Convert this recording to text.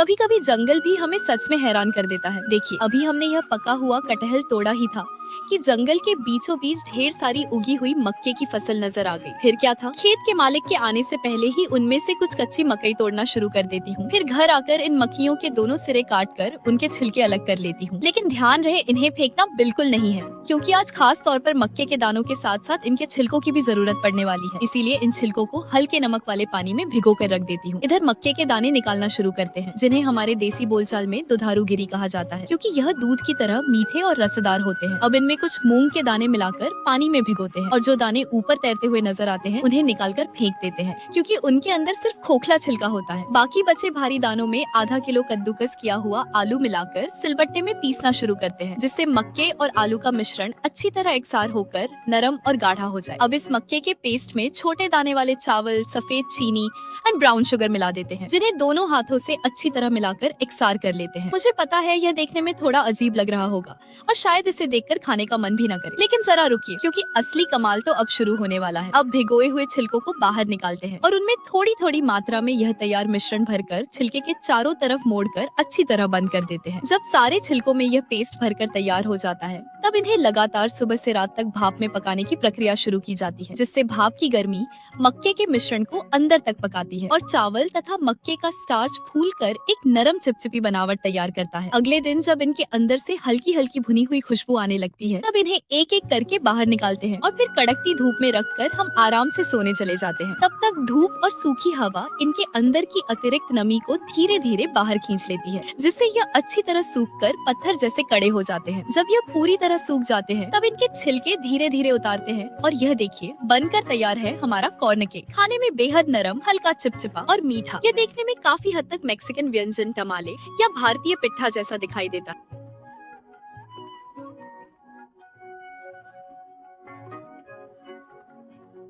कभी कभी जंगल भी हमें सच में हैरान कर देता है। देखिए, अभी हमने यह पका हुआ कटहल तोड़ा ही था कि जंगल के बीचों बीच ढेर सारी उगी हुई मक्के की फसल नजर आ गई। फिर क्या था, खेत के मालिक के आने से पहले ही उनमें से कुछ कच्ची मकई तोड़ना शुरू कर देती हूँ। फिर घर आकर इन मक्खियों के दोनों सिरे काट कर उनके छिलके अलग कर लेती हूँ। लेकिन ध्यान रहे, इन्हें फेंकना बिल्कुल नहीं है, क्योंकि आज खास तौर पर मक्के के दानों के साथ साथ इनके छिलकों की भी जरूरत पड़ने वाली है। इसीलिए इन छिलकों को हल्के नमक वाले पानी में भिगो कर रख देती हूँ। इधर मक्के के दाने निकालना शुरू करते हैं, जिन्हें हमारे देसी बोलचाल में दुधारू गिरी कहा जाता है, क्योंकि यह दूध की तरह मीठे और रसदार होते हैं। अब इनमें कुछ मूंग के दाने मिलाकर पानी में भिगोते हैं, और जो दाने ऊपर तैरते हुए नजर आते हैं उन्हें निकालकर फेंक देते हैं, क्योंकि उनके अंदर सिर्फ खोखला छिलका होता है। बाकी बचे भारी दानों में आधा किलो कद्दूकस किया हुआ आलू मिलाकर सिलबट्टे में पीसना शुरू करते हैं, जिससे मक्के और आलू का मिश्रण अच्छी तरह एकसार होकर नरम और गाढ़ा हो जाए। अब इस मक्के के पेस्ट में छोटे दाने वाले चावल, सफेद चीनी एंड ब्राउन शुगर मिला देते हैं, जिन्हें दोनों हाथों से अच्छी तरह मिलाकर एकसार कर लेते हैं। मुझे पता है यह देखने में थोड़ा अजीब लग रहा होगा और शायद इसे देखकर खाने का मन भी न करे, लेकिन जरा रुकिए, क्योंकि असली कमाल तो अब शुरू होने वाला है। अब भिगोए हुए छिलकों को बाहर निकालते हैं और उनमें थोड़ी थोड़ी मात्रा में यह तैयार मिश्रण भरकर छिलके के चारों तरफ मोड़कर अच्छी तरह बंद कर देते हैं। जब सारे छिलकों में यह पेस्ट भरकर तैयार हो जाता है, तब इन्हें लगातार सुबह से रात तक भाप में पकाने की प्रक्रिया शुरू की जाती है, जिससे भाप की गर्मी मक्के के मिश्रण को अंदर तक पकाती है और चावल तथा मक्के का स्टार्च फूलकर एक नरम चिपचिपी बनावट तैयार करता है। अगले दिन जब इनके अंदर से हल्की हल्की भुनी हुई खुशबू आने लगती है, तब इन्हें एक एक करके बाहर निकालते हैं और फिर कड़कती धूप में रखकर हम आराम से सोने चले जाते हैं। तब तक धूप और सूखी हवा इनके अंदर की अतिरिक्त नमी को धीरे धीरे बाहर खींच लेती है, जिससे यह अच्छी तरह सूखकर पत्थर जैसे कड़े हो जाते हैं। जब यह पूरी तरह सूख जाते हैं, तब इनके छिलके धीरे धीरे उतारते हैं और यह देखिए, बनकर तैयार है हमारा कॉर्न केक। खाने में बेहद नरम, हल्का चिपचिपा और मीठा। यह देखने में काफी हद तक मैक्सिकन व्यंजन टमाले या भारतीय पिट्ठा जैसा दिखाई देता है।